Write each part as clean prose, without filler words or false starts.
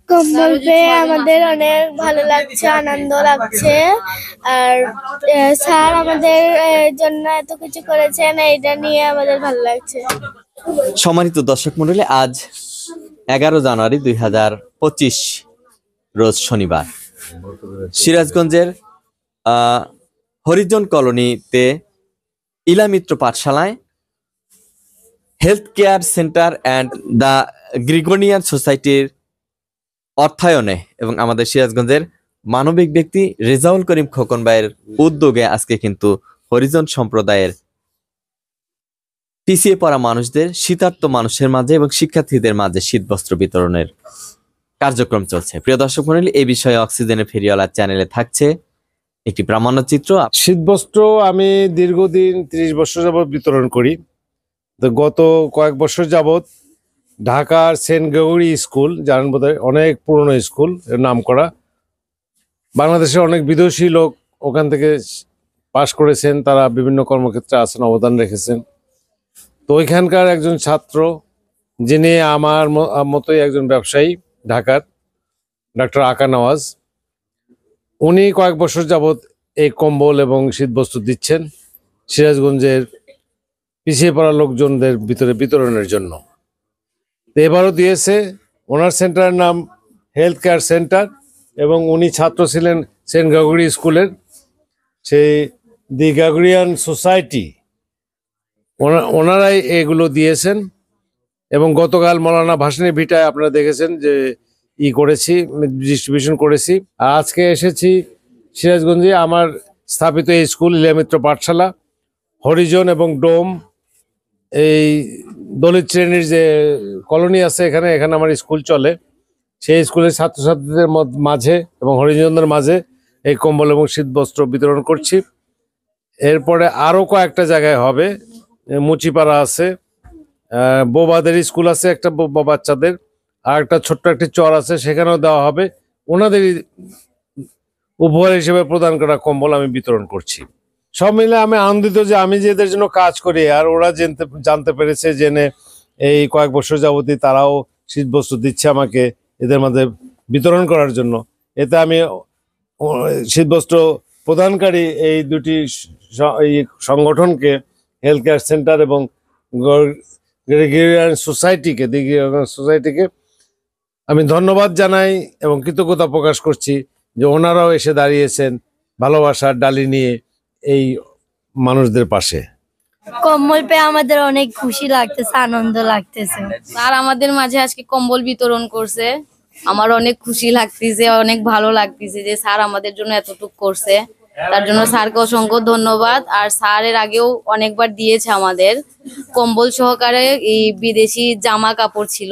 কম্বল পেয়ে আমাদের অনেক ভালো লাগছে, আনন্দ লাগছে। আর স্যার আমাদের জন্য এত কিছু করেছেন, এটা নিয়ে আমাদের ভালো লাগছে। সম্মানিত দর্শক মণ্ডলী, আজ 11 জানুয়ারি 2025 রোজ শনিবার সিরাজগঞ্জের হরিজন কলোনিতে ইলামিত্র পাঠশালায় health care centre and the Gregorian সোসাইটির অর্থায়নে এবং আমাদের সিরাজগঞ্জের মানবিক ব্যক্তি রেজাউল করিম খোকন ভাইয়ের উদ্যোগে আজকে কিন্তু হরিজন সম্প্রদায়ের পিছিয়ে পড়া মানুষদের, শীতার্ত মানুষের মাঝে এবং শিক্ষার্থীদের মাঝে শীতবস্ত্র বিতরণের কার্যক্রম চলছে। প্রিয় দর্শক মণ্ডলী, এই বিষয়ে অক্সিজেনের ফেরিওয়ালা চ্যানেলে থাকছে একটি প্রামাণ্যচিত্র। শীতবস্ত্র আমি দীর্ঘদিন 30 বছর যাবৎ বিতরণ করি। তো গত কয়েক বছর যাবৎ ঢাকার সেন্ট গ্রেগরি স্কুল, জানেন বোধহয়, অনেক পুরনো স্কুল, এর নাম করা। বাংলাদেশের অনেক বিদেশি লোক ওখান থেকে পাশ করেছেন, তারা বিভিন্ন কর্মক্ষেত্রে আছেন, অবদান রেখেছেন। তো ওইখানকার একজন ছাত্র, যিনি আমার মতোই একজন ব্যবসায়ী, ঢাকার ডাক্তার আকা নওয়াজ, উনি কয়েক বছর যাবৎ এই কম্বল এবং শীতবস্ত্র দিচ্ছেন সিরাজগঞ্জের পিছিয়ে পড়া লোকজনদের ভিতরে বিতরণের জন্য। এবারও দিয়েছে। ওনার সেন্টারের নাম হেলথ কেয়ার সেন্টার এবং উনি ছাত্র ছিলেন সেন্ট গ্রেগরি স্কুলের, সেই দি গ্রেগরিয়ান সোসাইটি, ওনারাই এগুলো দিয়েছেন। এবং গতকাল মৌলানা ভাসানী ভিটায় আপনারা দেখেছেন যে করেছি, ডিস্ট্রিবিউশন করেছি। আর আজকে এসেছি সিরাজগঞ্জে আমার স্থাপিত এই স্কুল ইলামিত্র পাঠশালা, হরিজন এবং ডোম, এই দলিত শ্রেণীর যে কলোনি আছে এখানে আমার স্কুল চলে, সেই স্কুলের ছাত্রছাত্রীদের মাঝে এবং হরিজনদের মাঝে এই কম্বল এবং শীতবস্ত্র বিতরণ করছি। এরপরে আরও কয়েকটা জায়গায় হবে, মুচিপাড়া আছে, বোবাদের স্কুল আছে একটা বাচ্চাদের, আর একটা ছোট্ট একটি চর আছে, সেখানেও দেওয়া হবে। ওনাদের উপহার হিসেবে প্রদান করা কম্বল আমি বিতরণ করছি। সব মিলে আমি আনন্দিত যে আমি যে এদের জন্য কাজ করি আর ওরা জানতে পেরেছে, জেনে এই কয়েক বছর যাবতই তারাও শীতবস্ত্র দিচ্ছে আমাকে এদের মধ্যে বিতরণ করার জন্য। এতে আমি শীতবস্ত্র প্রদানকারী এই দুটি সংগঠনকে, হেলথ কেয়ার সেন্টার এবং গ্রেগরিয়ান সোসাইটিকে আমি ধন্যবাদ জানাই এবং কৃতজ্ঞতা প্রকাশ করছি যে ওনারাও এসে দাঁড়িয়েছেন ভালোবাসার ডালি নিয়ে এই মানুষদের পাশে। কম্বল পেয়ে আমাদের অনেক খুশি লাগতেছে, আনন্দ লাগতেছে। স্যার আমাদের মাঝে আজকে কম্বল বিতরণ করছে, আমার অনেক খুশি লাগতেছে, অনেক ভালো লাগতেছে যে স্যার আমাদের জন্য এতটুকু করছে। তার জন্য স্যারকে অসংখ্য ধন্যবাদ। আর স্যারের আগেও অনেকবার দিয়েছে আমাদের কম্বল সহকারে। এই বিদেশি জামা কাপড় ছিল,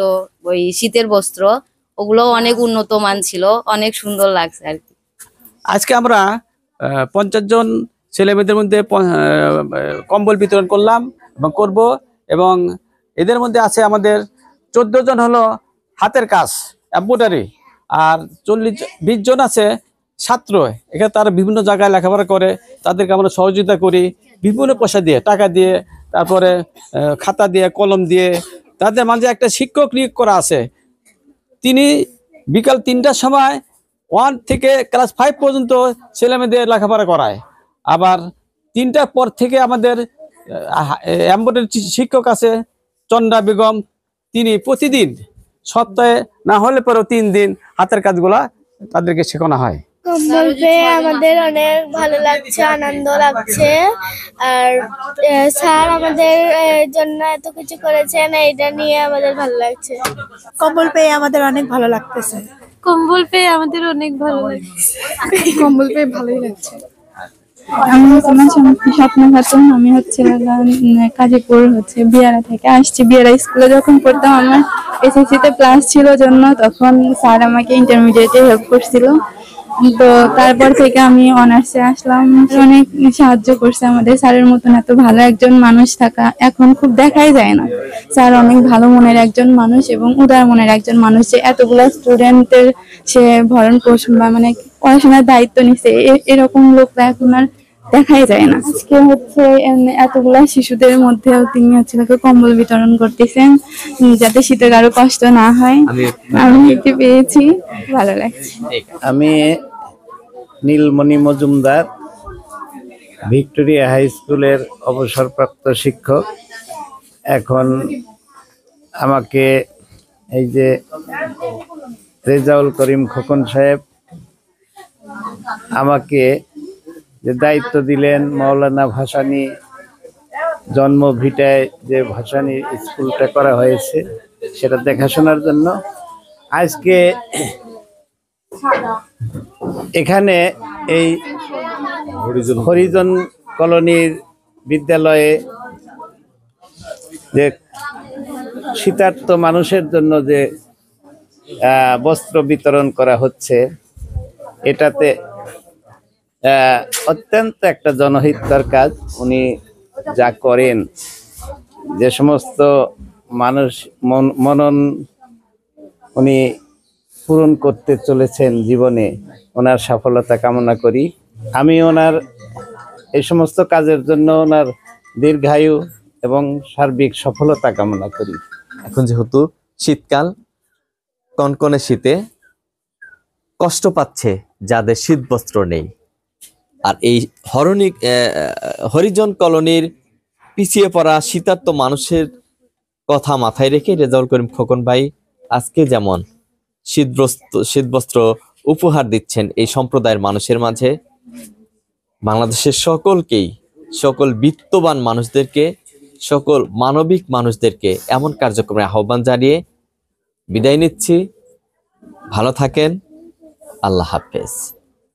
ওই শীতের বস্ত্র, ওগুলো অনেক উন্নত মান ছিল, অনেক সুন্দর লাগছে আর কি। আজকে আমরা 50 জন ছেলে মেয়েদের মধ্যে কম্বল বিতরণ করলাম এবং করব। এবং এদের মধ্যে আছে আমাদের 14 জন হলো হাতের কাজ, এমব্রয়ডারি, আর 20 জন আছে ছাত্র। এখানে তারা বিভিন্ন জায়গায় লেখাপড়া করে, তাদেরকে আমরা সহযোগিতা করি বিভিন্ন পয়সা দিয়ে, টাকা দিয়ে, তারপরে খাতা দিয়ে, কলম দিয়ে। তাদের মাঝে একটা শিক্ষক নিয়োগ করা আছে, তিনি বিকাল 3টার সময় 1 থেকে ক্লাস 5 পর্যন্ত ছেলেমেয়েদের লেখাপড়া করায়। আবার 3টার পর থেকে আমাদের এমব্রয়ডারি শিক্ষক আছে চন্দ্রা বেগম, তিনি প্রতিদিন, সপ্তাহে না হলে পরেও 3 দিন হাতের কাজগুলা তাদেরকে শেখানো হয়। কম্বল পেয়ে আমাদের অনেক ভালো লাগছে, আনন্দ লাগছে। আর স্যার আমাদের জন্য এত কিছু করেছেন, এটা নিয়ে আমাদের ভালো লাগছে। কম্বল পেয়ে আমাদের অনেক ভালো লাগতেছে। কম্বল পেয়ে আমাদের অনেক ভালো লাগছে। কম্বল পেয়ে ভালোই লাগছে। আমি স্বপ্ন খাতুন, আমি কাজীপুর বিয়ারা থেকে আসছি। বিয়ারা স্কুলে যখন পড়তাম, আমার এসএসসিতে ক্লাস ছিল জন্য, তখন স্যার আমাকে ইন্টারমিডিয়েটে হেল্প করছিল। তো তারপর থেকে আমি অনার্সে আসলাম। অনেক সাহায্য করছে আমাদের। স্যারের মতন এত ভালো একজন মানুষ থাকা এখন খুব দেখাই যায় না। স্যার অনেক ভালো মনের একজন মানুষ এবং উদার মনের একজন মানুষ, যে এতগুলো স্টুডেন্টের সে ভরণ পোষণ বা মানে পড়াশোনার দায়িত্ব নিচ্ছে, এরকম লোকরা এখন আর দেখাই যায় না। আজকে হচ্ছে এতগুলা শিশুদের মধ্যেও তিনি হচ্ছে তাকে কম্বল বিতরণ করতেছেন, যাতে শীতের আরো কষ্ট না হয়। আমি এটি পেয়েছি, ভালো লাগছে। আমি নীলমণি মজুমদার, ভিক্টোরিয়া হাই স্কুলের অবসরপ্রাপ্ত শিক্ষক। এখন আমাকে এই যে রেজাউল করিম খোকন সাহেব আমাকে যে দায়িত্ব দিলেন মাওলানা ভাসানী জন্মভিটায় যে ভাসানী স্কুলটা করা হয়েছে সেটা দেখাশোনার জন্য, আজকে এখানে এই হরিজন কলোনির বিদ্যালয়ে যে শীতার্ত মানুষের জন্য যে বস্ত্র বিতরণ করা হচ্ছে, এটাতে অত্যন্ত একটা জনহিতকর কাজ উনি যা করেন। যে সমস্ত মানুষ মনন উনি পূরণ করতে চলেছেন জীবনে, ওনার সফলতা কামনা করি। আমি ওনার এই সমস্ত কাজের জন্য ওনার দীর্ঘায়ু এবং সার্বিক সফলতা কামনা করি। এখন যেহেতু শীতকাল, কনকনে শীতে কষ্ট পাচ্ছে যাদের শীত বস্ত্র নেই, আর এই হরিজন কলোনির পিছিয়ে পড়া শীতার্ত মানুষের কথা মাথায় রেখে রেজাউল করিম খোকন ভাই আজকে যেমন শীতবস্ত্র উপহার দিচ্ছেন এই সম্প্রদায়ের মানুষের মাঝে, বাংলাদেশের সকলকেই, সকল বিত্তবান মানুষদেরকে, সকল মানবিক মানুষদেরকে এমন কার্যক্রমে আহ্বান জানিয়ে বিদায় নিচ্ছি। ভালো থাকেন, আল্লাহ হাফেজ।